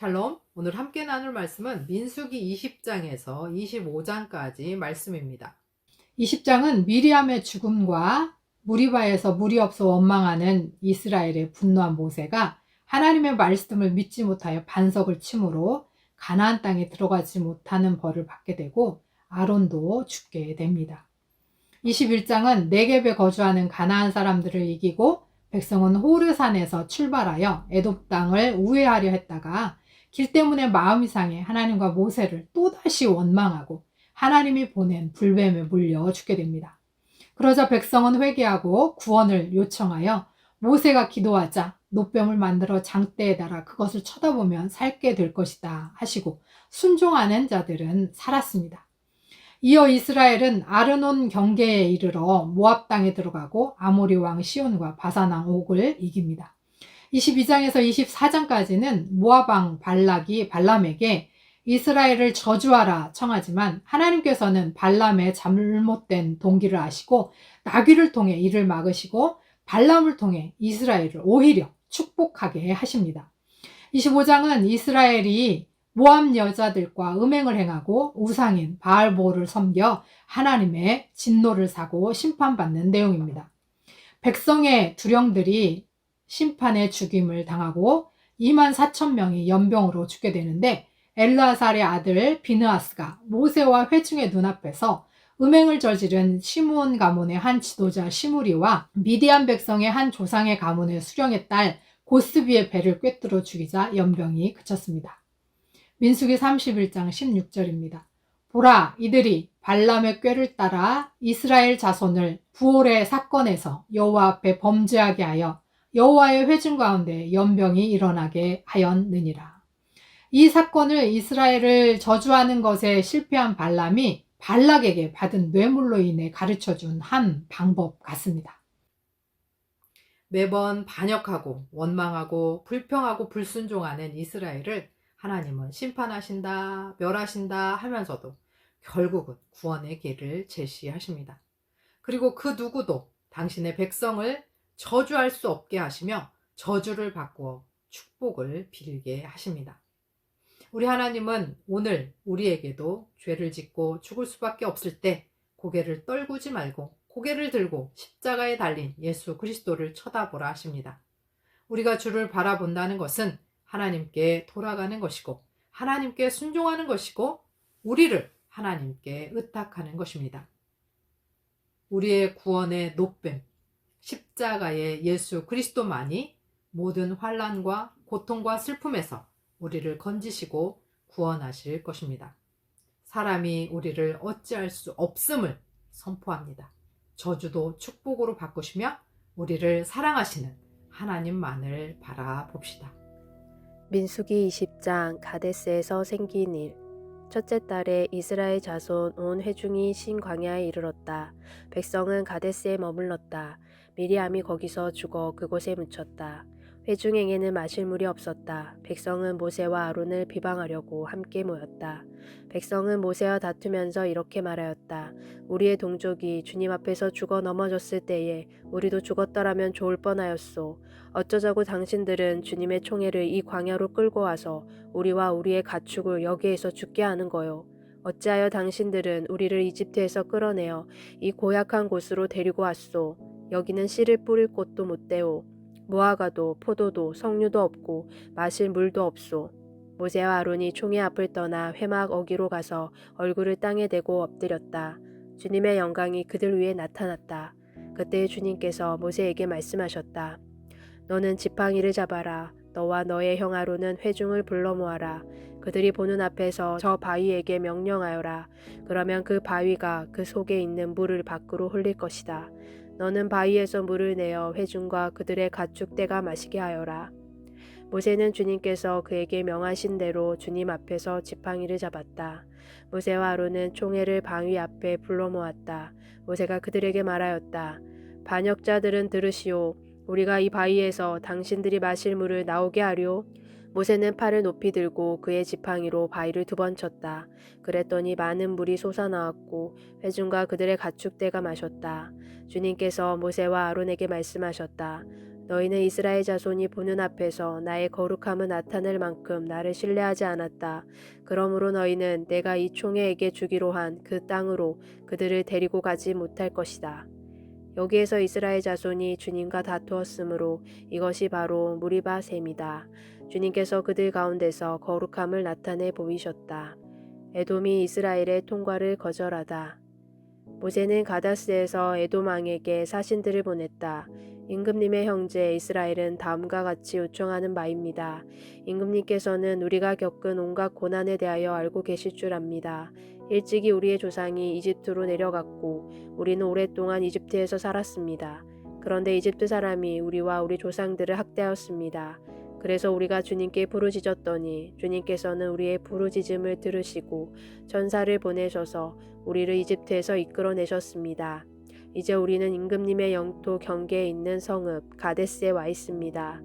샬롬. 오늘 함께 나눌 말씀은 민수기 20장에서 25장까지 말씀입니다. 20장은 미리암의 죽음과 무리바에서 물이 없어 원망하는 이스라엘의 분노한 모세가 하나님의 말씀을 믿지 못하여 반석을 치므로 가나안 땅에 들어가지 못하는 벌을 받게 되고 아론도 죽게 됩니다. 21장은 네겝에 거주하는 가나안 사람들을 이기고 백성은 호르산에서 출발하여 에돔 땅을 우회하려 했다가 길 때문에 마음이 상해 하나님과 모세를 또다시 원망하고 하나님이 보낸 불뱀에 물려 죽게 됩니다. 그러자 백성은 회개하고 구원을 요청하여 모세가 기도하자 노뱀을 만들어 장대에 달아 그것을 쳐다보면 살게 될 것이다 하시고 순종하는 자들은 살았습니다. 이어 이스라엘은 아르논 경계에 이르러 모압 땅에 들어가고 아모리 왕 시온과 바산 왕 옥을 이깁니다. 22장에서 24장까지는 모압 왕 발락이 발람에게 이스라엘을 저주하라 청하지만 하나님께서는 발람의 잘못된 동기를 아시고 나귀를 통해 이를 막으시고 발람을 통해 이스라엘을 오히려 축복하게 하십니다. 25장은 이스라엘이 모압 여자들과 음행을 행하고 우상인 바알보를 섬겨 하나님의 진노를 사고 심판받는 내용입니다. 백성의 두령들이 심판의 죽임을 당하고 24,000명이 연병으로 죽게 되는데 엘르아살의 아들 비느하스가 모세와 회중의 눈앞에서 음행을 저지른 시므온 가문의 한 지도자 시므리와 미디안 백성의 한 조상의 가문의 수령의 딸 고스비의 배를 꿰뚫어 죽이자 연병이 그쳤습니다. 민수기 31장 16절입니다. 보라, 이들이 발람의 꾀를 따라 이스라엘 자손을 부올의 사건에서 여호와 앞에 범죄하게 하여 여호와의 회중 가운데 연병이 일어나게 하였느니라. 이 사건을 이스라엘을 저주하는 것에 실패한 발람이 발락에게 받은 뇌물로 인해 가르쳐준 한 방법 같습니다. 매번 반역하고 원망하고 불평하고 불순종하는 이스라엘을 하나님은 심판하신다, 멸하신다 하면서도 결국은 구원의 길을 제시하십니다. 그리고 그 누구도 당신의 백성을 저주할 수 없게 하시며 저주를 바꾸어 축복을 빌게 하십니다. 우리 하나님은 오늘 우리에게도 죄를 짓고 죽을 수밖에 없을 때 고개를 떨구지 말고 고개를 들고 십자가에 달린 예수 그리스도를 쳐다보라 하십니다. 우리가 주를 바라본다는 것은 하나님께 돌아가는 것이고 하나님께 순종하는 것이고 우리를 하나님께 의탁하는 것입니다. 우리의 구원의 노뱀, 십자가의 예수 그리스도만이 모든 환난과 고통과 슬픔에서 우리를 건지시고 구원하실 것입니다. 사람이 우리를 어찌할 수 없음을 선포합니다. 저주도 축복으로 바꾸시며 우리를 사랑하시는 하나님만을 바라봅시다. 민수기 20장 가데스에서 생긴 일. 첫째 달에 이스라엘 자손 온 회중이 신 광야에 이르렀다. 백성은 가데스에 머물렀다. 미리암이 거기서 죽어 그곳에 묻혔다. 회중에게는 마실 물이 없었다. 백성은 모세와 아론을 비방하려고 함께 모였다. 백성은 모세와 다투면서 이렇게 말하였다. 우리의 동족이 주님 앞에서 죽어 넘어졌을 때에 우리도 죽었더라면 좋을 뻔하였소. 어쩌자고 당신들은 주님의 총애를 이 광야로 끌고 와서 우리와 우리의 가축을 여기에서 죽게 하는 거요. 어찌하여 당신들은 우리를 이집트에서 끌어내어 이 고약한 곳으로 데리고 왔소. 여기는 씨를 뿌릴 곳도 못되오. 무화과도 포도도 석류도 없고 마실 물도 없소. 모세와 아론이 총의 앞을 떠나 회막 어기로 가서 얼굴을 땅에 대고 엎드렸다. 주님의 영광이 그들 위에 나타났다. 그때 주님께서 모세에게 말씀하셨다. 너는 지팡이를 잡아라. 너와 너의 형 아론은 회중을 불러 모아라. 그들이 보는 앞에서 저 바위에게 명령하여라. 그러면 그 바위가 그 속에 있는 물을 밖으로 흘릴 것이다. 너는 바위에서 물을 내어 회중과 그들의 가축대가 마시게 하여라. 모세는 주님께서 그에게 명하신 대로 주님 앞에서 지팡이를 잡았다. 모세와 아론은 총회를 바위 앞에 불러 모았다. 모세가 그들에게 말하였다. 반역자들은 들으시오. 우리가 이 바위에서 당신들이 마실 물을 나오게 하려. 모세는 팔을 높이 들고 그의 지팡이로 바위를 2번 쳤다. 그랬더니 많은 물이 솟아나왔고 회중과 그들의 가축대가 마셨다. 주님께서 모세와 아론에게 말씀하셨다. 너희는 이스라엘 자손이 보는 앞에서 나의 거룩함을 나타낼 만큼 나를 신뢰하지 않았다. 그러므로 너희는 내가 이 총회에게 주기로 한 그 땅으로 그들을 데리고 가지 못할 것이다. 여기에서 이스라엘 자손이 주님과 다투었으므로 이것이 바로 무리바 셈이다. 주님께서 그들 가운데서 거룩함을 나타내 보이셨다. 에돔이 이스라엘의 통과를 거절하다. 모세는 가다스에서 에돔 왕에게 사신들을 보냈다. 임금님의 형제 이스라엘은 다음과 같이 요청하는 바입니다. 임금님께서는 우리가 겪은 온갖 고난에 대하여 알고 계실 줄 압니다. 일찍이 우리의 조상이 이집트로 내려갔고 우리는 오랫동안 이집트에서 살았습니다. 그런데 이집트 사람이 우리와 우리 조상들을 학대하였습니다. 그래서 우리가 주님께 부르짖었더니 주님께서는 우리의 부르짖음을 들으시고 천사를 보내셔서 우리를 이집트에서 이끌어내셨습니다. 이제 우리는 임금님의 영토 경계에 있는 성읍 가데스에 와 있습니다.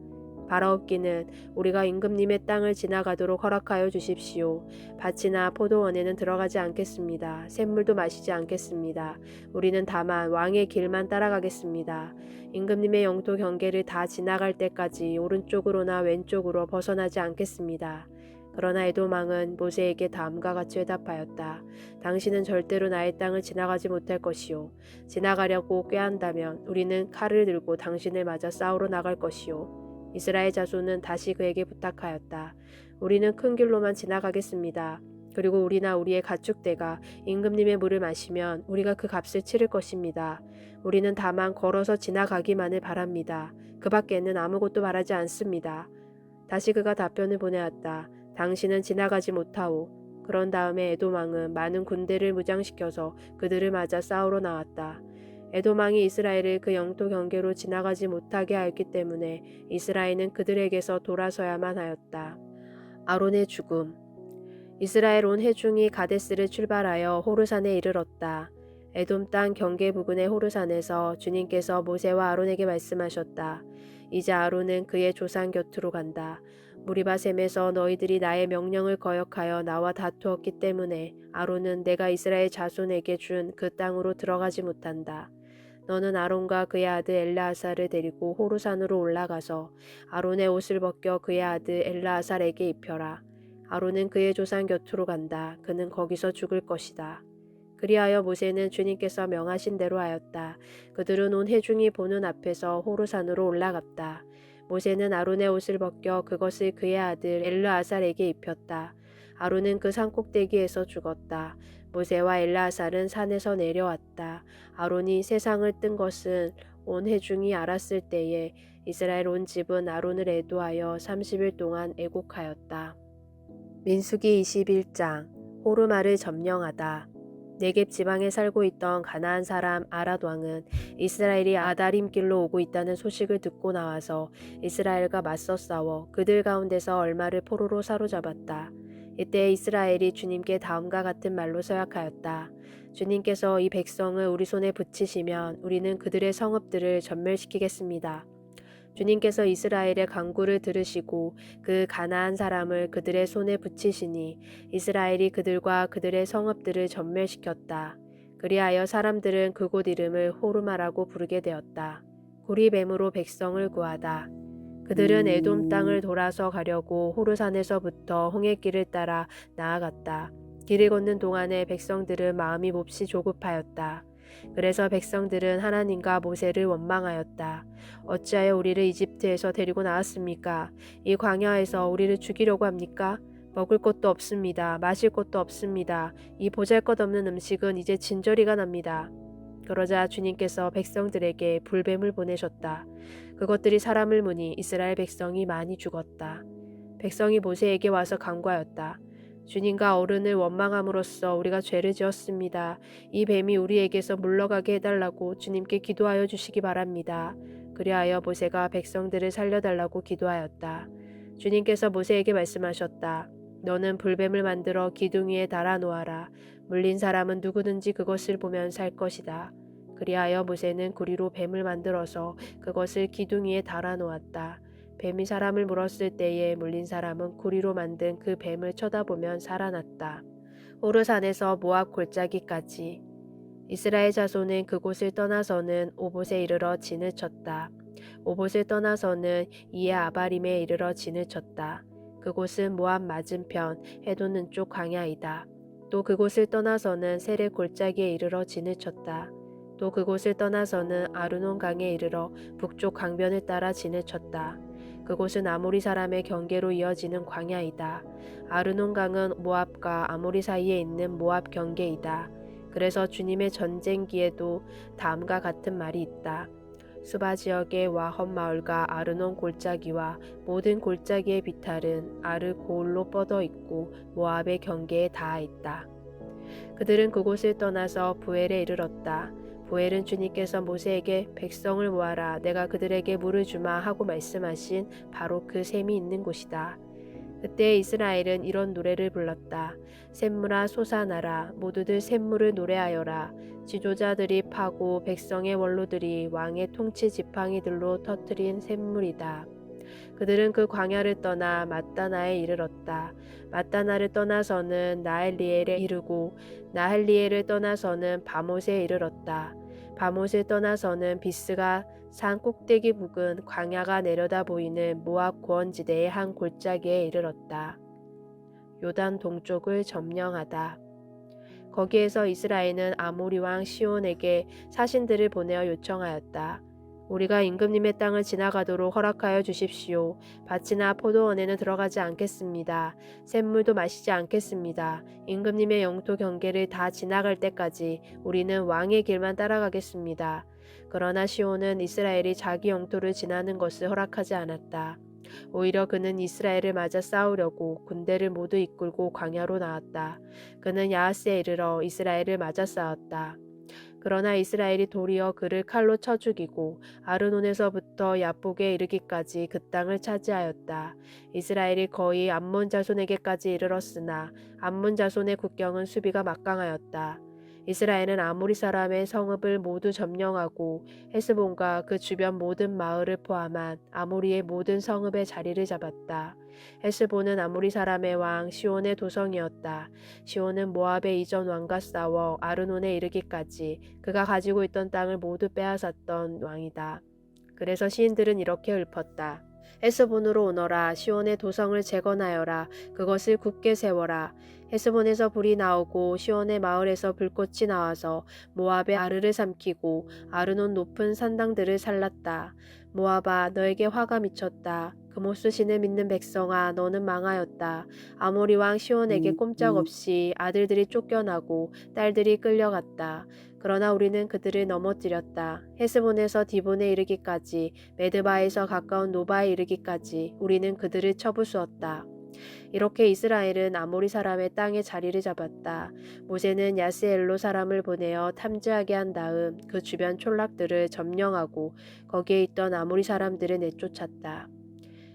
바라옵기는 우리가 임금님의 땅을 지나가도록 허락하여 주십시오. 밭이나 포도원에는 들어가지 않겠습니다. 샘물도 마시지 않겠습니다. 우리는 다만 왕의 길만 따라가겠습니다. 임금님의 영토 경계를 다 지나갈 때까지 오른쪽으로나 왼쪽으로 벗어나지 않겠습니다. 그러나 에돔 왕은 모세에게 다음과 같이 대답하였다. 당신은 절대로 나의 땅을 지나가지 못할 것이요. 지나가려고 꾀한다면 우리는 칼을 들고 당신을 맞아 싸우러 나갈 것이요. 이스라엘 자손은 다시 그에게 부탁하였다. 우리는 큰 길로만 지나가겠습니다. 그리고 우리나 우리의 가축대가 임금님의 물을 마시면 우리가 그 값을 치를 것입니다. 우리는 다만 걸어서 지나가기만을 바랍니다. 그 밖에는 아무것도 바라지 않습니다. 다시 그가 답변을 보내었다. 당신은 지나가지 못하오. 그런 다음에 에돔 왕은 많은 군대를 무장시켜서 그들을 맞아 싸우러 나왔다. 에돔 왕이 이스라엘을 그 영토 경계로 지나가지 못하게 하였기 때문에 이스라엘은 그들에게서 돌아서야만 하였다. 아론의 죽음. 이스라엘 온 회중이 가데스를 출발하여 호르산에 이르렀다. 에돔 땅 경계 부근의 호르산에서 주님께서 모세와 아론에게 말씀하셨다. 이제 아론은 그의 조상 곁으로 간다. 무리바셈에서 너희들이 나의 명령을 거역하여 나와 다투었기 때문에 아론은 내가 이스라엘 자손에게 준 그 땅으로 들어가지 못한다. 너는 아론과 그의 아들 엘르아살을 데리고 호르산으로 올라가서 아론의 옷을 벗겨 그의 아들 엘르아살에게 입혀라. 아론은 그의 조상 곁으로 간다. 그는 거기서 죽을 것이다. 그리하여 모세는 주님께서 명하신 대로 하였다. 그들은 온 회중이 보는 앞에서 호르산으로 올라갔다. 모세는 아론의 옷을 벗겨 그것을 그의 아들 엘르아살에게 입혔다. 아론은 그 산꼭대기에서 죽었다. 모세와 엘르아살은 산에서 내려왔다. 아론이 세상을 뜬 것은 온 회중이 알았을 때에 이스라엘 온 집은 아론을 애도하여 30일 동안 애곡하였다. 민수기 21장 호르마를 점령하다. 네겝 지방에 살고 있던 가나안 사람 아랏 왕은 이스라엘이 아다림 길로 오고 있다는 소식을 듣고 나와서 이스라엘과 맞서 싸워 그들 가운데서 얼마를 포로로 사로잡았다. 이때 이스라엘이 주님께 다음과 같은 말로 서약하였다. 주님께서 이 백성을 우리 손에 붙이시면 우리는 그들의 성읍들을 전멸시키겠습니다. 주님께서 이스라엘의 간구를 들으시고 그 가나안 사람을 그들의 손에 붙이시니 이스라엘이 그들과 그들의 성읍들을 전멸시켰다. 그리하여 사람들은 그곳 이름을 호르마라고 부르게 되었다. 구리뱀으로 백성을 구하다. 그들은 에돔 땅을 돌아서 가려고 호르산에서부터 홍해길을 따라 나아갔다. 길을 걷는 동안에 백성들은 마음이 몹시 조급하였다. 그래서 백성들은 하나님과 모세를 원망하였다. 어찌하여 우리를 이집트에서 데리고 나왔습니까? 이 광야에서 우리를 죽이려고 합니까? 먹을 것도 없습니다. 마실 것도 없습니다. 이 보잘것없는 음식은 이제 진저리가 납니다. 그러자 주님께서 백성들에게 불뱀을 보내셨다. 그것들이 사람을 무니 이스라엘 백성이 많이 죽었다. 백성이 모세에게 와서 간구하였다. 주님과 어른을 원망함으로써 우리가 죄를 지었습니다. 이 뱀이 우리에게서 물러가게 해달라고 주님께 기도하여 주시기 바랍니다. 그리하여 모세가 백성들을 살려달라고 기도하였다. 주님께서 모세에게 말씀하셨다. 너는 불뱀을 만들어 기둥 위에 달아 놓아라. 물린 사람은 누구든지 그것을 보면 살 것이다. 그리하여 모세는 구리로 뱀을 만들어서 그것을 기둥 위에 달아 놓았다. 뱀이 사람을 물었을 때에 물린 사람은 구리로 만든 그 뱀을 쳐다보면 살아났다. 호르산에서 모압 골짜기까지. 이스라엘 자손은 그곳을 떠나서는 오봇에 이르러 진을 쳤다. 오봇을 떠나서는 이에 아바림에 이르러 진을 쳤다. 그곳은 모압 맞은편 해돋는 쪽 광야이다. 또 그곳을 떠나서는 세렛 골짜기에 이르러 진을 쳤다. 또 그곳을 떠나서는 아르논 강에 이르러 북쪽 강변을 따라 진을 쳤다. 그곳은 아모리 사람의 경계로 이어지는 광야이다. 아르논 강은 모압과 아모리 사이에 있는 모압 경계이다. 그래서 주님의 전쟁기에도 다음과 같은 말이 있다. 수바 지역의 와헛 마을과 아르논 골짜기와 모든 골짜기의 비탈은 아르 고울로 뻗어 있고 모압의 경계에 닿아 있다. 그들은 그곳을 떠나서 부엘에 이르렀다. 부엘은 주님께서 모세에게 백성을 모아라 내가 그들에게 물을 주마 하고 말씀하신 바로 그 샘이 있는 곳이다. 그때 이스라엘은 이런 노래를 불렀다. 샘물아 솟아나라 모두들 샘물을 노래하여라. 지도자들이 파고 백성의 원로들이 왕의 통치 지팡이들로 터뜨린 샘물이다. 그들은 그 광야를 떠나 마따나에 이르렀다. 마따나를 떠나서는 나헬리엘에 이르고 나헬리엘을 떠나서는 바못에 이르렀다. 바못을 떠나서는 비스가 산 꼭대기 부근 광야가 내려다 보이는 모압 고원지대의 한 골짜기에 이르렀다. 요단 동쪽을 점령하다. 거기에서 이스라엘은 아모리 왕 시온에게 사신들을 보내어 요청하였다. 우리가 임금님의 땅을 지나가도록 허락하여 주십시오. 밭이나 포도원에는 들어가지 않겠습니다. 샘물도 마시지 않겠습니다. 임금님의 영토 경계를 다 지나갈 때까지 우리는 왕의 길만 따라가겠습니다. 그러나 시온은 이스라엘이 자기 영토를 지나는 것을 허락하지 않았다. 오히려 그는 이스라엘을 맞아 싸우려고 군대를 모두 이끌고 광야로 나왔다. 그는 야하스에 이르러 이스라엘을 맞아 싸웠다. 그러나 이스라엘이 도리어 그를 칼로 쳐 죽이고 아르논에서부터 야복에 이르기까지 그 땅을 차지하였다. 이스라엘이 거의 암몬 자손에게까지 이르렀으나 암몬 자손의 국경은 수비가 막강하였다. 이스라엘은 아모리 사람의 성읍을 모두 점령하고 헤스본과 그 주변 모든 마을을 포함한 아모리의 모든 성읍의 자리를 잡았다. 헤스본은 아모리 사람의 왕 시온의 도성이었다. 시온은 모압의 이전 왕과 싸워 아르논에 이르기까지 그가 가지고 있던 땅을 모두 빼앗았던 왕이다. 그래서 시인들은 이렇게 읊었다. 헤스본으로 오너라. 시온의 도성을 재건하여라. 그것을 굳게 세워라. 헤스본에서 불이 나오고 시온의 마을에서 불꽃이 나와서 모압의 아르를 삼키고 아르논 높은 산당들을 살랐다. 모압아 너에게 화가 미쳤다. 그모스 신을 믿는 백성아 너는 망하였다. 아모리 왕 시온에게 꼼짝없이 아들들이 쫓겨나고 딸들이 끌려갔다. 그러나 우리는 그들을 넘어뜨렸다. 헤스본에서 디본에 이르기까지 메드바에서 가까운 노바에 이르기까지 우리는 그들을 쳐부수었다. 이렇게 이스라엘은 아모리 사람의 땅에 자리를 잡았다. 모세는 야스엘로 사람을 보내어 탐지하게 한 다음 그 주변 촌락들을 점령하고 거기에 있던 아모리 사람들을 내쫓았다.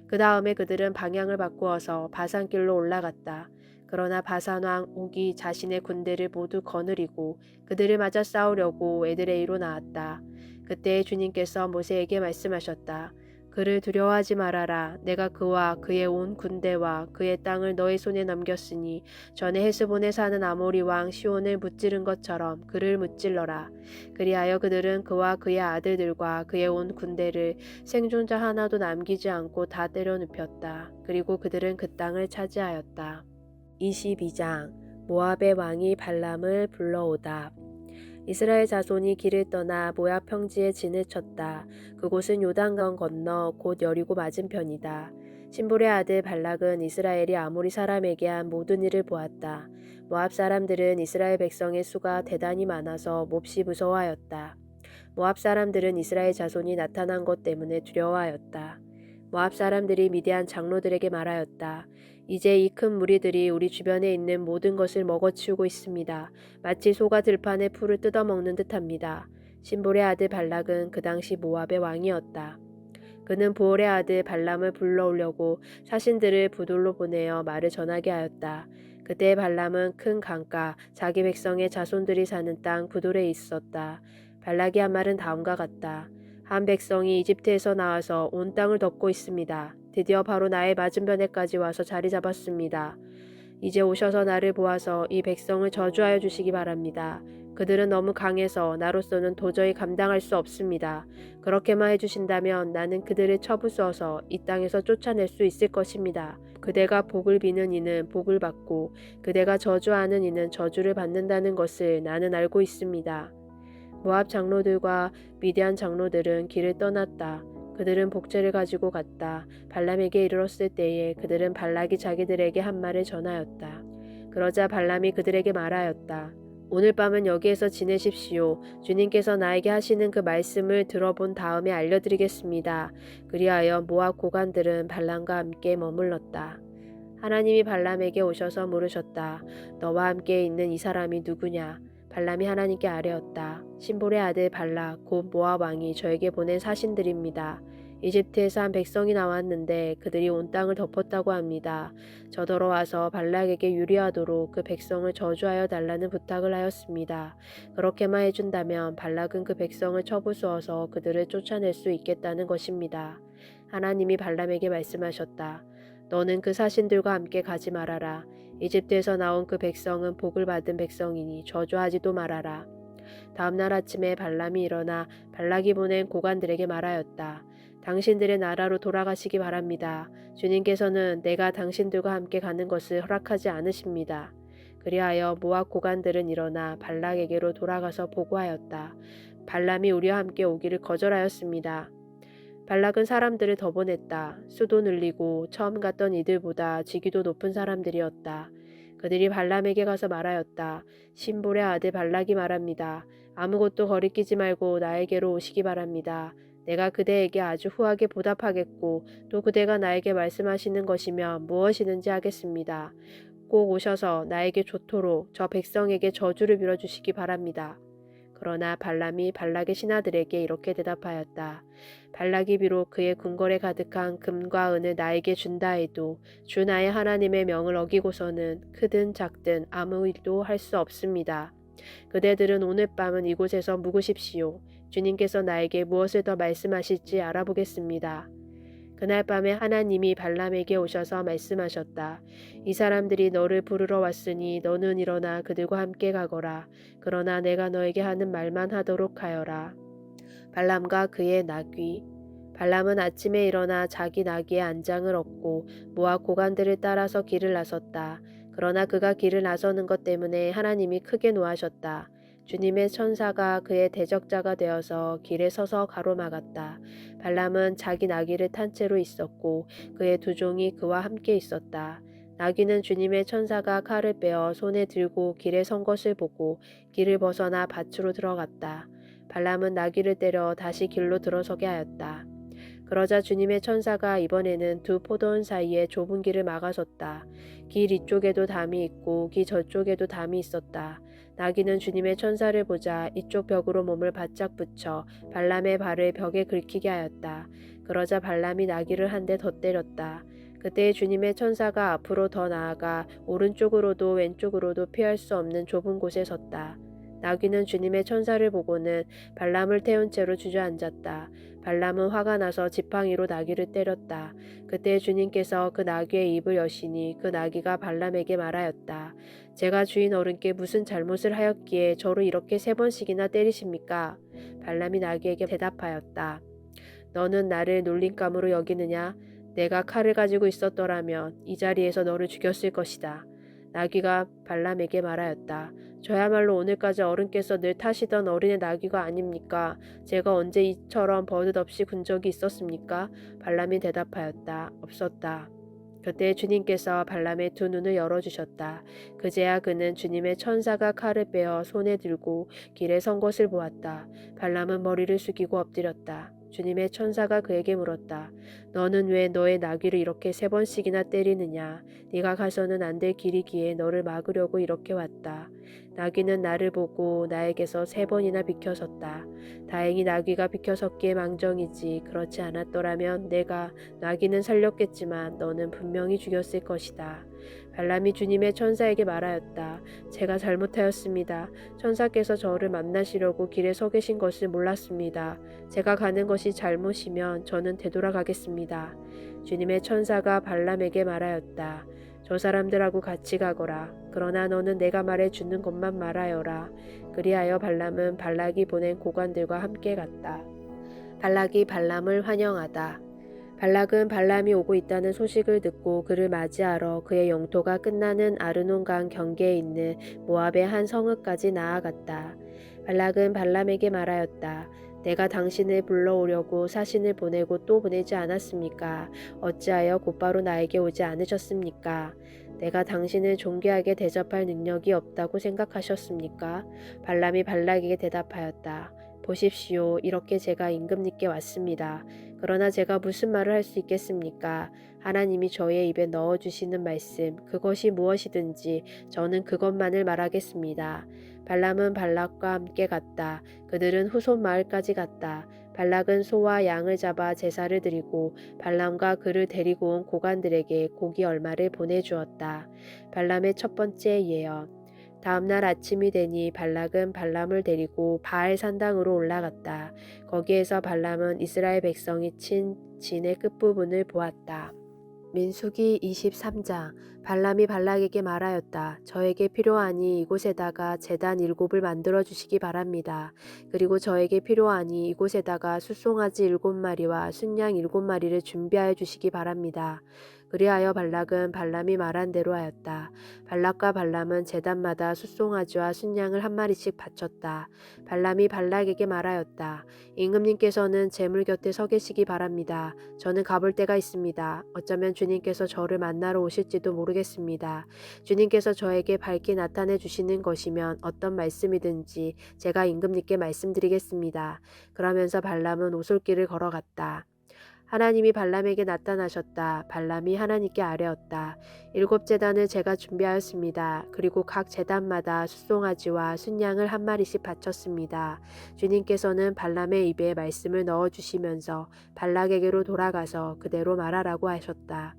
그 다음에 그들은 방향을 바꾸어서 바산길로 올라갔다. 그러나 바산왕 옥이 자신의 군대를 모두 거느리고 그들을 맞아 싸우려고 에드레이로 나왔다. 그때 주님께서 모세에게 말씀하셨다. 그를 두려워하지 말아라. 내가 그와 그의 온 군대와 그의 땅을 너의 손에 넘겼으니 전에 헤스본에 사는 아모리 왕 시온을 무찌른 것처럼 그를 무찔러라. 그리하여 그들은 그와 그의 아들들과 그의 온 군대를 생존자 하나도 남기지 않고 다 때려 눕혔다. 그리고 그들은 그 땅을 차지하였다. 22장 모압의 왕이 발람을 불러오다. 이스라엘 자손이 길을 떠나 모압 평지에 진을 쳤다. 그곳은 요단강 건너 곧 여리고 맞은편이다. 신볼의 아들 발락은 이스라엘이 아모리 사람에게 한 모든 일을 보았다. 모압 사람들은 이스라엘 백성의 수가 대단히 많아서 몹시 무서워하였다. 모압 사람들은 이스라엘 자손이 나타난 것 때문에 두려워하였다. 모압 사람들이 미디안 장로들에게 말하였다. 이제 이 큰 무리들이 우리 주변에 있는 모든 것을 먹어치우고 있습니다. 마치 소가 들판의 풀을 뜯어먹는 듯합니다. 신볼의 아들 발락은 그 당시 모압의 왕이었다. 그는 보올의 아들 발람을 불러오려고 사신들을 부돌로 보내어 말을 전하게 하였다. 그때 발람은 큰 강가 자기 백성의 자손들이 사는 땅 부돌에 있었다. 발락이 한 말은 다음과 같다. 한 백성이 이집트에서 나와서 온 땅을 덮고 있습니다. 드디어 바로 나의 맞은편에까지 와서 자리 잡았습니다. 이제 오셔서 나를 보아서 이 백성을 저주하여 주시기 바랍니다. 그들은 너무 강해서 나로서는 도저히 감당할 수 없습니다. 그렇게만 해주신다면 나는 그들을 쳐부수어서 이 땅에서 쫓아낼 수 있을 것입니다. 그대가 복을 비는 이는 복을 받고 그대가 저주하는 이는 저주를 받는다는 것을 나는 알고 있습니다. 모압 장로들과 미디안 장로들은 길을 떠났다. 그들은 복제를 가지고 갔다. 발람에게 이르렀을 때에 그들은 발락이 자기들에게 한 말을 전하였다. 그러자 발람이 그들에게 말하였다. 오늘 밤은 여기에서 지내십시오. 주님께서 나에게 하시는 그 말씀을 들어본 다음에 알려드리겠습니다. 그리하여 모압 고관들은 발람과 함께 머물렀다. 하나님이 발람에게 오셔서 물으셨다. 너와 함께 있는 이 사람이 누구냐? 발람이 하나님께 아뢰었다. 신볼의 아들 발락 곧 모압 왕이 저에게 보낸 사신들입니다. 이집트에서 한 백성이 나왔는데 그들이 온 땅을 덮었다고 합니다. 저더러 와서 발락에게 유리하도록 그 백성을 저주하여 달라는 부탁을 하였습니다. 그렇게만 해준다면 발락은 그 백성을 쳐부수어서 그들을 쫓아낼 수 있겠다는 것입니다. 하나님이 발람에게 말씀하셨다. 너는 그 사신들과 함께 가지 말아라. 이집트에서 나온 그 백성은 복을 받은 백성이니 저주하지도 말아라. 다음날 아침에 발람이 일어나 발락이 보낸 고관들에게 말하였다. 당신들의 나라로 돌아가시기 바랍니다. 주님께서는 내가 당신들과 함께 가는 것을 허락하지 않으십니다. 그리하여 모압 고관들은 일어나 발락에게로 돌아가서 보고하였다. 발람이 우리와 함께 오기를 거절하였습니다. 발락은 사람들을 더 보냈다. 수도 늘리고 처음 갔던 이들보다 직위도 높은 사람들이었다. 그들이 발람에게 가서 말하였다. 신볼의 아들 발락이 말합니다. 아무것도 거리끼지 말고 나에게로 오시기 바랍니다. 내가 그대에게 아주 후하게 보답하겠고 또 그대가 나에게 말씀하시는 것이면 무엇이든지 하겠습니다. 꼭 오셔서 나에게 좋도록 저 백성에게 저주를 빌어주시기 바랍니다. 그러나 발람이 발락의 신하들에게 이렇게 대답하였다. 발락이 비록 그의 궁궐에 가득한 금과 은을 나에게 준다 해도 주 나의 하나님의 명을 어기고서는 크든 작든 아무 일도 할 수 없습니다. 그대들은 오늘 밤은 이곳에서 묵으십시오. 주님께서 나에게 무엇을 더 말씀하실지 알아보겠습니다. 그날 밤에 하나님이 발람에게 오셔서 말씀하셨다. 이 사람들이 너를 부르러 왔으니 너는 일어나 그들과 함께 가거라. 그러나 내가 너에게 하는 말만 하도록 하여라. 발람과 그의 나귀. 발람은 아침에 일어나 자기 나귀의 안장을 얻고 모압 고관들을 따라서 길을 나섰다. 그러나 그가 길을 나서는 것 때문에 하나님이 크게 노하셨다. 주님의 천사가 그의 대적자가 되어서 길에 서서 가로막았다. 발람은 자기 나귀를 탄 채로 있었고 그의 두 종이 그와 함께 있었다. 나귀는 주님의 천사가 칼을 빼어 손에 들고 길에 선 것을 보고 길을 벗어나 밭으로 들어갔다. 발람은 나귀를 때려 다시 길로 들어서게 하였다. 그러자 주님의 천사가 이번에는 두 포도원 사이에 좁은 길을 막아섰다. 길 이쪽에도 담이 있고 길 저쪽에도 담이 있었다. 나귀는 주님의 천사를 보자 이쪽 벽으로 몸을 바짝 붙여 발람의 발을 벽에 긁히게 하였다. 그러자 발람이 나귀를 한 대 더 때렸다. 그때 주님의 천사가 앞으로 더 나아가 오른쪽으로도 왼쪽으로도 피할 수 없는 좁은 곳에 섰다. 나귀는 주님의 천사를 보고는 발람을 태운 채로 주저앉았다. 발람은 화가 나서 지팡이로 나귀를 때렸다. 그때 주님께서 그 나귀의 입을 여시니 그 나귀가 발람에게 말하였다. 제가 주인 어른께 무슨 잘못을 하였기에 저를 이렇게 3번씩이나 때리십니까? 발람이 나귀에게 대답하였다. 너는 나를 놀림감으로 여기느냐? 내가 칼을 가지고 있었더라면 이 자리에서 너를 죽였을 것이다. 나귀가 발람에게 말하였다. 저야말로 오늘까지 어른께서 늘 타시던 어린애 나귀가 아닙니까? 제가 언제 이처럼 버릇없이 군 적이 있었습니까? 발람이 대답하였다. 없었다. 그때 주님께서 발람의 두 눈을 열어주셨다. 그제야 그는 주님의 천사가 칼을 빼어 손에 들고 길에 선 것을 보았다. 발람은 머리를 숙이고 엎드렸다. 주님의 천사가 그에게 물었다. 너는 왜 너의 나귀를 이렇게 3번씩이나 때리느냐? 네가 가서는 안 될 길이기에 너를 막으려고 이렇게 왔다. 나귀는 나를 보고 나에게서 3번이나 비켜섰다. 다행히 나귀가 비켜섰기에 망정이지 그렇지 않았더라면 내가 나귀는 살렸겠지만 너는 분명히 죽였을 것이다. 발람이 주님의 천사에게 말하였다. 제가 잘못하였습니다. 천사께서 저를 만나시려고 길에 서 계신 것을 몰랐습니다. 제가 가는 것이 잘못이면 저는 되돌아가겠습니다. 주님의 천사가 발람에게 말하였다. 저 사람들하고 같이 가거라. 그러나 너는 내가 말해 주는 것만 말하여라. 그리하여 발람은 발락이 보낸 고관들과 함께 갔다. 발락이 발람을 환영하다. 발락은 발람이 오고 있다는 소식을 듣고 그를 맞이하러 그의 영토가 끝나는 아르논강 경계에 있는 모압의 한 성읍까지 나아갔다. 발락은 발람에게 말하였다. 내가 당신을 불러오려고 사신을 보내고 또 보내지 않았습니까? 어찌하여 곧바로 나에게 오지 않으셨습니까? 내가 당신을 존귀하게 대접할 능력이 없다고 생각하셨습니까? 발람이 발락에게 대답하였다. 보십시오. 이렇게 제가 임금님께 왔습니다. 그러나 제가 무슨 말을 할 수 있겠습니까? 하나님이 저의 입에 넣어주시는 말씀, 그것이 무엇이든지 저는 그것만을 말하겠습니다. 발람은 발락과 함께 갔다. 그들은 후손 마을까지 갔다. 발락은 소와 양을 잡아 제사를 드리고 발람과 그를 데리고 온 고관들에게 고기 얼마를 보내주었다. 발람의 첫 번째 예언. 다음날 아침이 되니 발락은 발람을 데리고 바알 산당으로 올라갔다. 거기에서 발람은 이스라엘 백성이 친 진의 끝부분을 보았다. 민수기 23장. 발람이 발락에게 말하였다. 저에게 필요하니 이곳에다가 제단 7을 만들어 주시기 바랍니다. 그리고 저에게 필요하니 이곳에다가 숫송아지 7마리와 순양 7마리를 준비하여 주시기 바랍니다. 그리하여 발락은 발람이 말한 대로 하였다. 발락과 발람은 제단마다 숫송아지와 순양을 한 마리씩 바쳤다. 발람이 발락에게 말하였다. 임금님께서는 제물 곁에 서 계시기 바랍니다. 저는 가볼 데가 있습니다. 어쩌면 주님께서 저를 만나러 오실지도 모르겠습니다. 주님께서 저에게 밝게 나타내 주시는 것이면 어떤 말씀이든지 제가 임금님께 말씀드리겠습니다. 그러면서 발람은 오솔길을 걸어갔다. 하나님이 발람에게 나타나셨다. 발람이 하나님께 아뢰었다. 7제단을 제가 준비하였습니다. 그리고 각 제단마다 숫송아지와 순양을 한 마리씩 바쳤습니다. 주님께서는 발람의 입에 말씀을 넣어주시면서 발락에게로 돌아가서 그대로 말하라고 하셨다.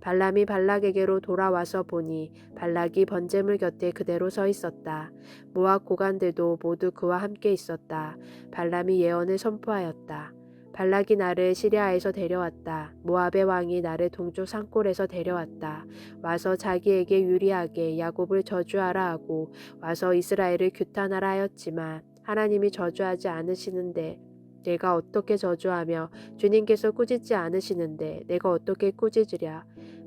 발람이 발락에게로 돌아와서 보니 발락이 번제물 곁에 그대로 서 있었다. 모압 고관들도 모두 그와 함께 있었다. 발람이 예언을 선포하였다. 발락이 나를 시리아에서 데려왔다. 모압의 왕이 나를 동쪽 산골에서 데려왔다. 와서 자기에게 유리하게 야곱을 저주하라 하고 와서 이스라엘을 규탄하라 하였지만 하나님이 저주하지 않으시는데 내가 어떻게 저주하며 주님께서 꾸짖지 않으시는데 내가 어떻게 꾸짖으랴.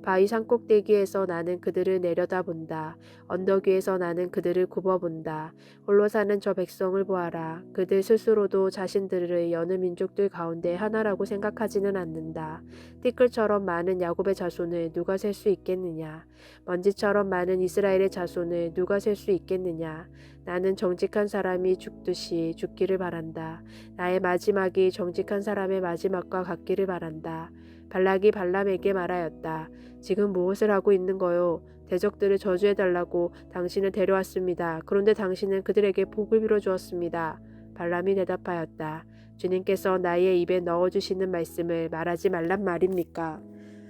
바위 산꼭대기에서 나는 그들을 내려다본다. 언덕 위에서 나는 그들을 굽어본다. 홀로 사는 저 백성을 보아라. 그들 스스로도 자신들을 여느 민족들 가운데 하나라고 생각하지는 않는다. 띠끌처럼 많은 야곱의 자손을 누가 셀 수 있겠느냐. 먼지처럼 많은 이스라엘의 자손을 누가 셀 수 있겠느냐. 나는 정직한 사람이 죽듯이 죽기를 바란다. 나의 마지막이 정직한 사람의 마지막과 같기를 바란다. 발락이 발람에게 말하였다. 지금 무엇을 하고 있는 거요? 대적들을 저주해달라고 당신을 데려왔습니다. 그런데 당신은 그들에게 복을 빌어주었습니다. 발람이 대답하였다. 주님께서 나의 입에 넣어주시는 말씀을 말하지 말란 말입니까?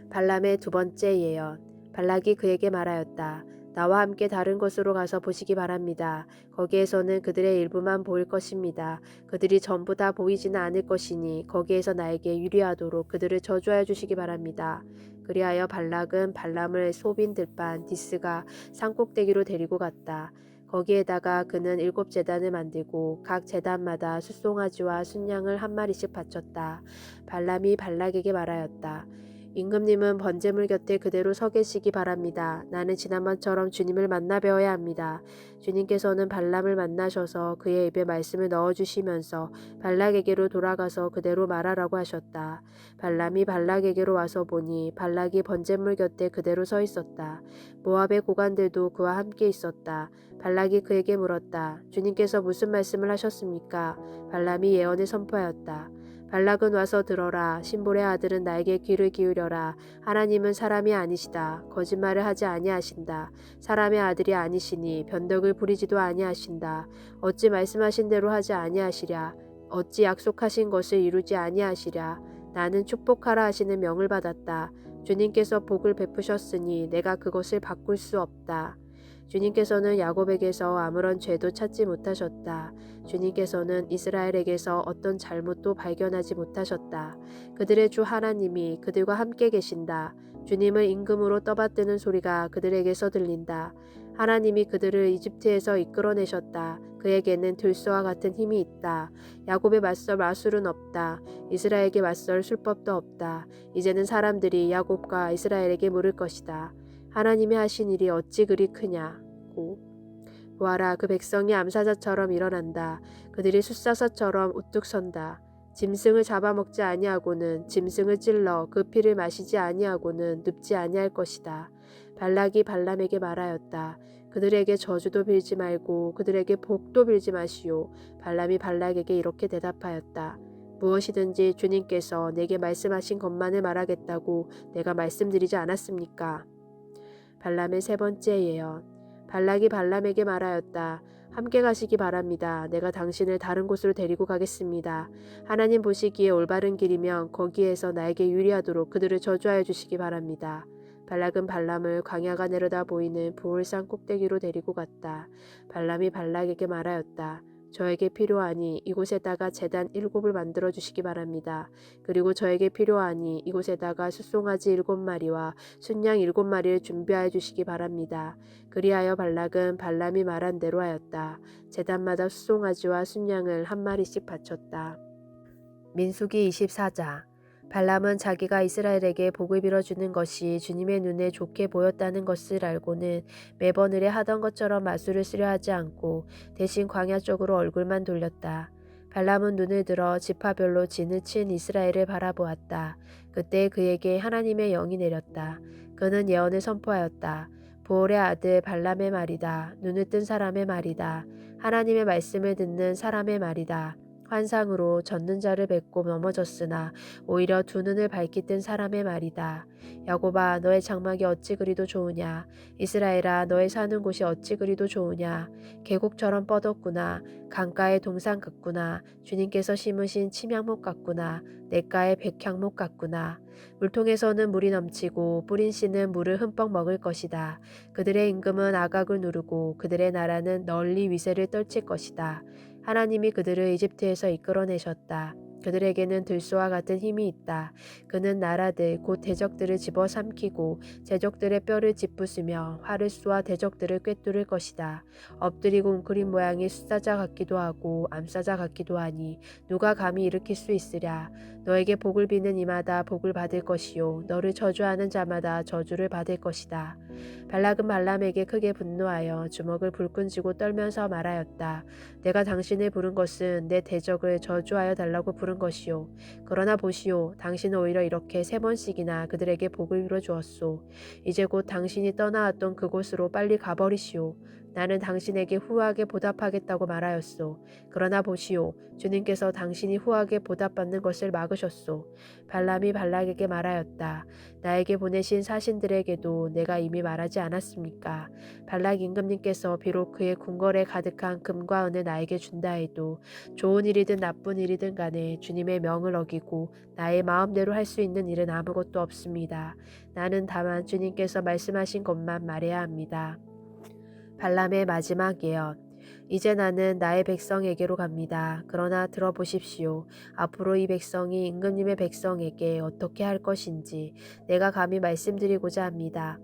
발람의 두 번째 예언. 발락이 그에게 말하였다. 나와 함께 다른 곳으로 가서 보시기 바랍니다. 거기에서는 그들의 일부만 보일 것입니다. 그들이 전부 다 보이지는 않을 것이니 거기에서 나에게 유리하도록 그들을 저주하여 주시기 바랍니다. 그리하여 발락은 발람을 소빈 들판 디스가 산꼭대기로 데리고 갔다. 거기에다가 그는 7제단을 만들고 각 제단마다 숫송아지와 순양을 한 마리씩 바쳤다. 발람이 발락에게 말하였다. 임금님은 번제물 곁에 그대로 서 계시기 바랍니다. 나는 지난번처럼 주님을 만나 뵈어야 합니다. 주님께서는 발람을 만나셔서 그의 입에 말씀을 넣어주시면서 발락에게로 돌아가서 그대로 말하라고 하셨다. 발람이 발락에게로 와서 보니 발락이 번제물 곁에 그대로 서 있었다. 모압의 고관들도 그와 함께 있었다. 발락이 그에게 물었다. 주님께서 무슨 말씀을 하셨습니까? 발람이 예언을 선포하였다. 발락은 와서 들어라. 신볼의 아들은 나에게 귀를 기울여라. 하나님은 사람이 아니시다. 거짓말을 하지 아니하신다. 사람의 아들이 아니시니 변덕을 부리지도 아니하신다. 어찌 말씀하신 대로 하지 아니하시랴. 어찌 약속하신 것을 이루지 아니하시랴. 나는 축복하라 하시는 명을 받았다. 주님께서 복을 베푸셨으니 내가 그것을 바꿀 수 없다. 주님께서는 야곱에게서 아무런 죄도 찾지 못하셨다. 주님께서는 이스라엘에게서 어떤 잘못도 발견하지 못하셨다. 그들의 주 하나님이 그들과 함께 계신다. 주님을 임금으로 떠받드는 소리가 그들에게서 들린다. 하나님이 그들을 이집트에서 이끌어내셨다. 그에게는 들소와 같은 힘이 있다. 야곱에 맞설 마술은 없다. 이스라엘에게 맞설 술법도 없다. 이제는 사람들이 야곱과 이스라엘에게 물을 것이다. 하나님이 하신 일이 어찌 그리 크냐고. 보아라, 그 백성이 암사자처럼 일어난다. 그들이 숫사사처럼 우뚝 선다. 짐승을 잡아먹지 아니하고는 짐승을 찔러 그 피를 마시지 아니하고는 눕지 아니할 것이다. 발락이 발람에게 말하였다. 그들에게 저주도 빌지 말고 그들에게 복도 빌지 마시오. 발람이 발락에게 이렇게 대답하였다. 무엇이든지 주님께서 내게 말씀하신 것만을 말하겠다고 내가 말씀드리지 않았습니까? 발람의 세 번째 예언. 발락이 발람에게 말하였다. 함께 가시기 바랍니다. 내가 당신을 다른 곳으로 데리고 가겠습니다. 하나님 보시기에 올바른 길이면 거기에서 나에게 유리하도록 그들을 저주하여 주시기 바랍니다. 발락은 발람을 광야가 내려다 보이는 부올산 꼭대기로 데리고 갔다. 발람이 발락에게 말하였다. 저에게 필요하니 이곳에다가 제단 7을 만들어 주시기 바랍니다. 그리고 저에게 필요하니 이곳에다가 숫송아지 7마리와 순양 7마리를 준비하여 주시기 바랍니다. 그리하여 발락은 발람이 말한 대로 하였다. 제단마다 숫송아지와 순양을 한 마리씩 바쳤다. 민수기 24장. 발람은 자기가 이스라엘에게 복을 빌어주는 것이 주님의 눈에 좋게 보였다는 것을 알고는 매번 을에 하던 것처럼 마술을 쓰려 하지 않고 대신 광야 쪽으로 얼굴만 돌렸다. 발람은 눈을 들어 지파별로 진을 친 이스라엘을 바라보았다. 그때 그에게 하나님의 영이 내렸다. 그는 예언을 선포하였다. 보올의 아들 발람의 말이다. 눈을 뜬 사람의 말이다. 하나님의 말씀을 듣는 사람의 말이다. 환상으로 젖는 자를 뵙고 넘어졌으나 오히려 두 눈을 밝히 뜬 사람의 말이다. 야곱아, 너의 장막이 어찌 그리도 좋으냐. 이스라엘아, 너의 사는 곳이 어찌 그리도 좋으냐. 계곡처럼 뻗었구나. 강가의 동산 같구나. 주님께서 심으신 침향목 같구나. 냇가의 백향목 같구나. 물통에서는 물이 넘치고 뿌린 씨는 물을 흠뻑 먹을 것이다. 그들의 임금은 아각을 누르고 그들의 나라는 널리 위세를 떨칠 것이다. 하나님이 그들을 이집트에서 이끌어내셨다. 그들에게는 들소와 같은 힘이 있다. 그는 나라들 곧 대적들을 집어삼키고 제족들의 뼈를 짓부수며 활을 쏘아 대적들을 꿰뚫을 것이다. 엎드리고 웅크린 모양이 숫사자 같기도 하고 암사자 같기도 하니 누가 감히 일으킬 수 있으랴. 너에게 복을 비는 이마다 복을 받을 것이요 너를 저주하는 자마다 저주를 받을 것이다. 발락은 발람에게 크게 분노하여 주먹을 불끈 쥐고 떨면서 말하였다. 내가 당신을 부른 것은 내 대적을 저주하여 달라고 부른 것이요. 그러나 보시오. 당신은 오히려 이렇게 3번씩이나 그들에게 복을 빌어 주었소. 이제 곧 당신이 떠나왔던 그곳으로 빨리 가버리시오. 나는 당신에게 후하게 보답하겠다고 말하였소. 그러나 보시오. 주님께서 당신이 후하게 보답받는 것을 막으셨소. 발람이 발락에게 말하였다. 나에게 보내신 사신들에게도 내가 이미 말하지 않았습니까? 발락 임금님께서 비록 그의 궁궐에 가득한 금과 은을 나에게 준다 해도 좋은 일이든 나쁜 일이든 간에 주님의 명을 어기고 나의 마음대로 할 수 있는 일은 아무것도 없습니다. 나는 다만 주님께서 말씀하신 것만 말해야 합니다. 발람의 마지막 예언. 이제 나는 나의 백성에게로 갑니다. 그러나 들어보십시오. 앞으로 이 백성이 임금님의 백성에게 어떻게 할 것인지 내가 감히 말씀드리고자 합니다.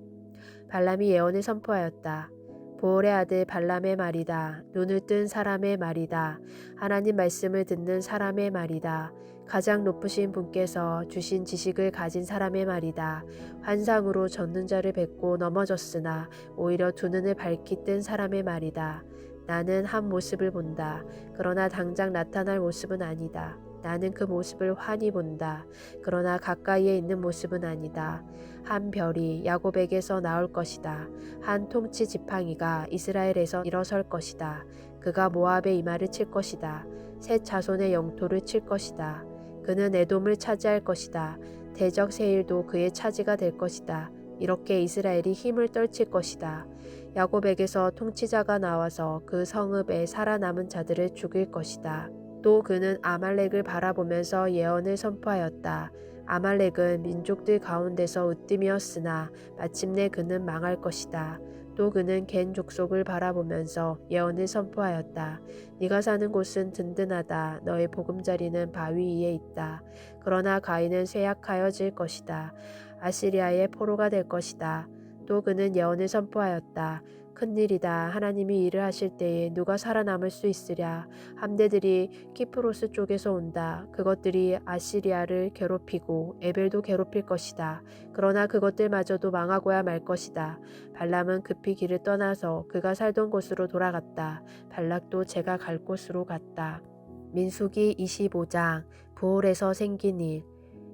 발람이 예언을 선포하였다. 보올의 아들 발람의 말이다. 눈을 뜬 사람의 말이다. 하나님 말씀을 듣는 사람의 말이다. 가장 높으신 분께서 주신 지식을 가진 사람의 말이다. 환상으로 젖는 자를 뵙고 넘어졌으나 오히려 두 눈을 밝히 뜬 사람의 말이다. 나는 한 모습을 본다. 그러나 당장 나타날 모습은 아니다. 나는 그 모습을 환히 본다. 그러나 가까이에 있는 모습은 아니다. 한 별이 야곱에게서 나올 것이다. 한 통치 지팡이가 이스라엘에서 일어설 것이다. 그가 모압의 이마를 칠 것이다. 셋 자손의 영토를 칠 것이다. 그는 에돔을 차지할 것이다. 대적 세일도 그의 차지가 될 것이다. 이렇게 이스라엘이 힘을 떨칠 것이다. 야곱에게서 통치자가 나와서 그 성읍에 살아남은 자들을 죽일 것이다. 또 그는 아말렉을 바라보면서 예언을 선포하였다. 아말렉은 민족들 가운데서 으뜸이었으나 마침내 그는 망할 것이다. 또 그는 겐 족속을 바라보면서 예언을 선포하였다. 네가 사는 곳은 든든하다. 너의 보금자리는 바위 위에 있다. 그러나 가인은 쇠약하여질 것이다. 아시리아의 포로가 될 것이다. 또 그는 예언을 선포하였다. 큰일이다. 하나님이 일을 하실 때에 누가 살아남을 수 있으랴. 함대들이 키프로스 쪽에서 온다. 그것들이 아시리아를 괴롭히고 에벨도 괴롭힐 것이다. 그러나 그것들마저도 망하고야 말 것이다. 발람은 급히 길을 떠나서 그가 살던 곳으로 돌아갔다. 발락도 제가 갈 곳으로 갔다. 민수기 25장 부올에서 생긴 일.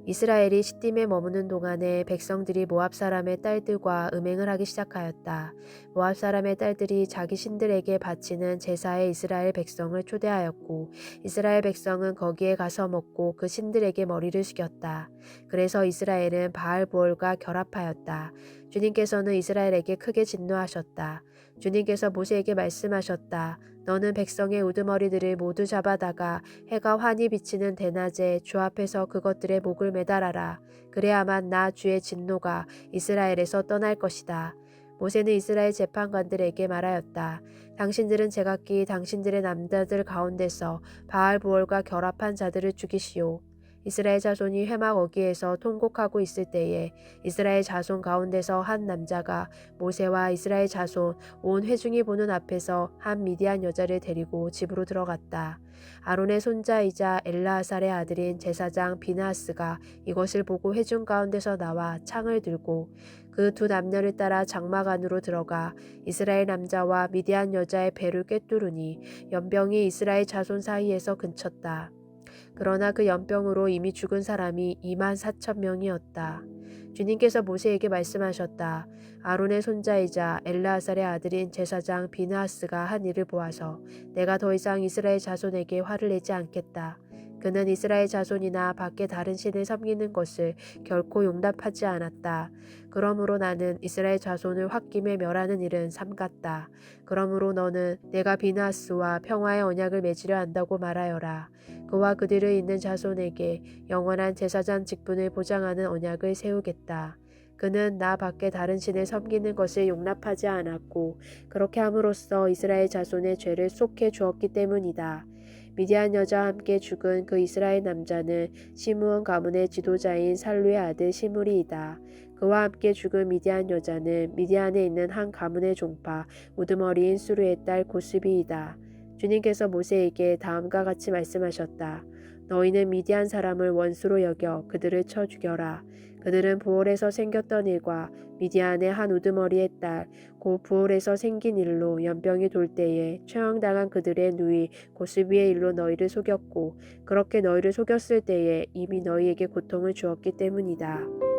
이스라엘이 시딤에 머무는 동안에 백성들이 모압 사람의 딸들과 음행을 하기 시작하였다. 모압 사람의 딸들이 자기 신들에게 바치는 제사에 이스라엘 백성을 초대하였고 이스라엘 백성은 거기에 가서 먹고 그 신들에게 머리를 숙였다. 그래서 이스라엘은 바알보올과 결합하였다. 주님께서는 이스라엘에게 크게 진노하셨다. 주님께서 모세에게 말씀하셨다. 너는 백성의 우두머리들을 모두 잡아다가 해가 환히 비치는 대낮에 주 앞에서 그것들의 목을 매달아라. 그래야만 나 주의 진노가 이스라엘에서 떠날 것이다. 모세는 이스라엘 재판관들에게 말하였다. 당신들은 제각기 당신들의 남자들 가운데서 바알보올과 결합한 자들을 죽이시오. 이스라엘 자손이 회막 어귀에서 통곡하고 있을 때에 이스라엘 자손 가운데서 한 남자가 모세와 이스라엘 자손 온 회중이 보는 앞에서 한 미디안 여자를 데리고 집으로 들어갔다. 아론의 손자이자 엘라아살의 아들인 제사장 비나하스가 이것을 보고 회중 가운데서 나와 창을 들고 그 두 남녀를 따라 장막 안으로 들어가 이스라엘 남자와 미디안 여자의 배를 꿰뚫으니 연병이 이스라엘 자손 사이에서 그쳤다. 그러나 그 연병으로 이미 죽은 사람이 24,000명이었다. 주님께서 모세에게 말씀하셨다. 아론의 손자이자 엘라아살의 아들인 제사장 비느하스가 한 일을 보아서 내가 더 이상 이스라엘 자손에게 화를 내지 않겠다. 그는 이스라엘 자손이나 밖에 다른 신을 섬기는 것을 결코 용납하지 않았다. 그러므로 나는 이스라엘 자손을 홧김에 멸하는 일은 삼갔다. 그러므로 너는 내가 비느하스와 평화의 언약을 맺으려 한다고 말하여라. 그와 그들을 잇는 자손에게 영원한 제사장 직분을 보장하는 언약을 세우겠다. 그는 나 밖에 다른 신을 섬기는 것을 용납하지 않았고 그렇게 함으로써 이스라엘 자손의 죄를 속해 주었기 때문이다. 미디안 여자와 함께 죽은 그 이스라엘 남자는 시므온 가문의 지도자인 살루의 아들 시므리이다. 그와 함께 죽은 미디안 여자는 미디안에 있는 한 가문의 종파 우두머리인 수르의 딸 고스비이다. 주님께서 모세에게 다음과 같이 말씀하셨다. 너희는 미디안 사람을 원수로 여겨 그들을 쳐 죽여라. 그들은 부올에서 생겼던 일과 미디안의 한 우두머리의 딸, 곧 부올에서 생긴 일로 연병이 돌 때에 처형당한 그들의 누이 고스비의 일로 너희를 속였고 그렇게 너희를 속였을 때에 이미 너희에게 고통을 주었기 때문이다.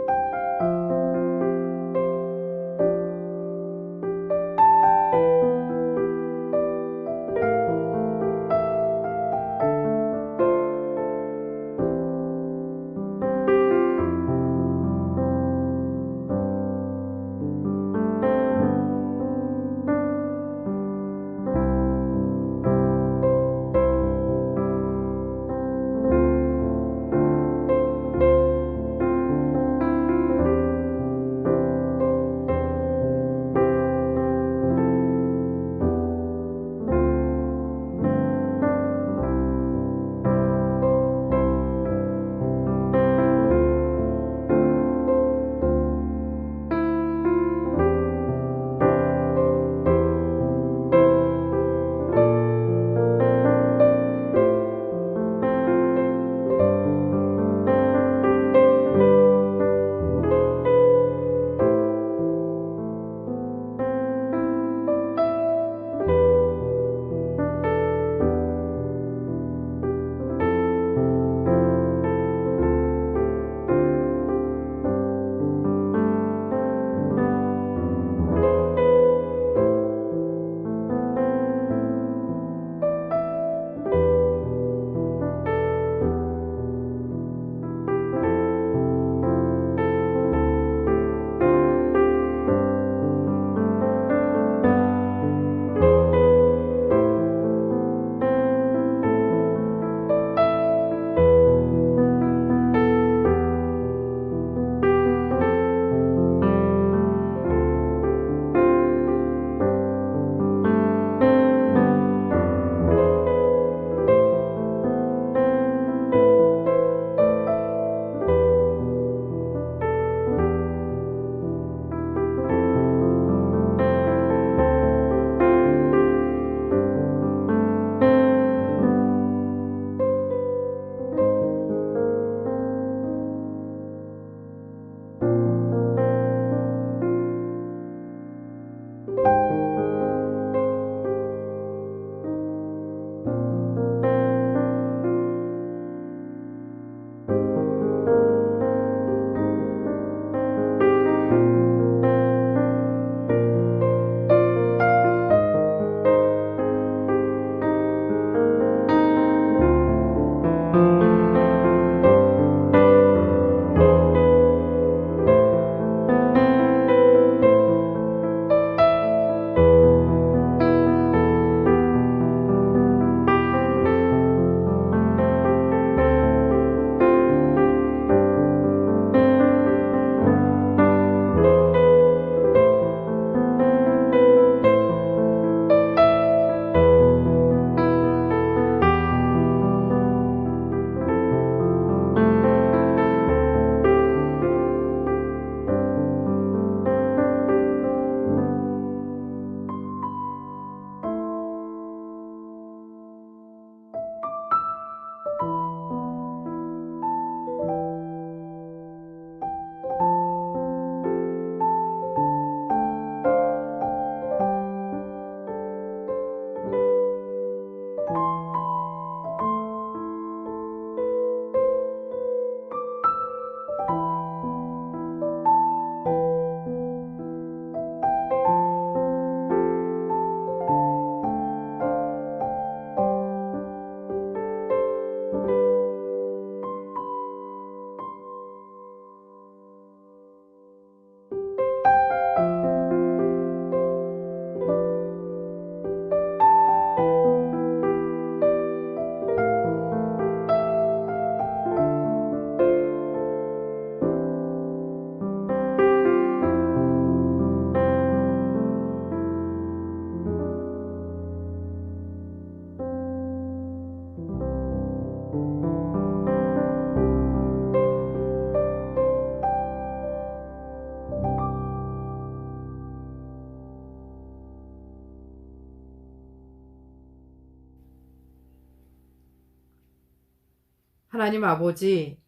하나님 아버지,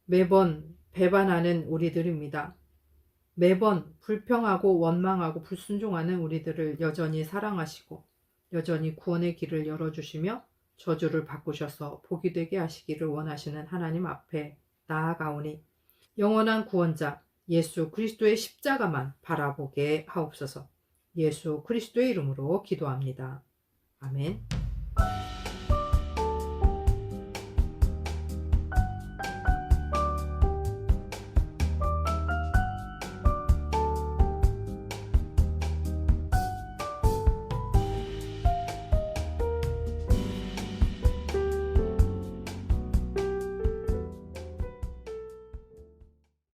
매번 배반하는 우리들입니다. 매번 불평하고 원망하고 불순종하는 우리들을 여전히 사랑하시고 여전히 구원의 길을 열어주시며 저주를 바꾸셔서 복이 되게 하시기를 원하시는 하나님 앞에 나아가오니 영원한 구원자 예수 그리스도의 십자가만 바라보게 하옵소서. 예수 그리스도의 이름으로 기도합니다. 아멘.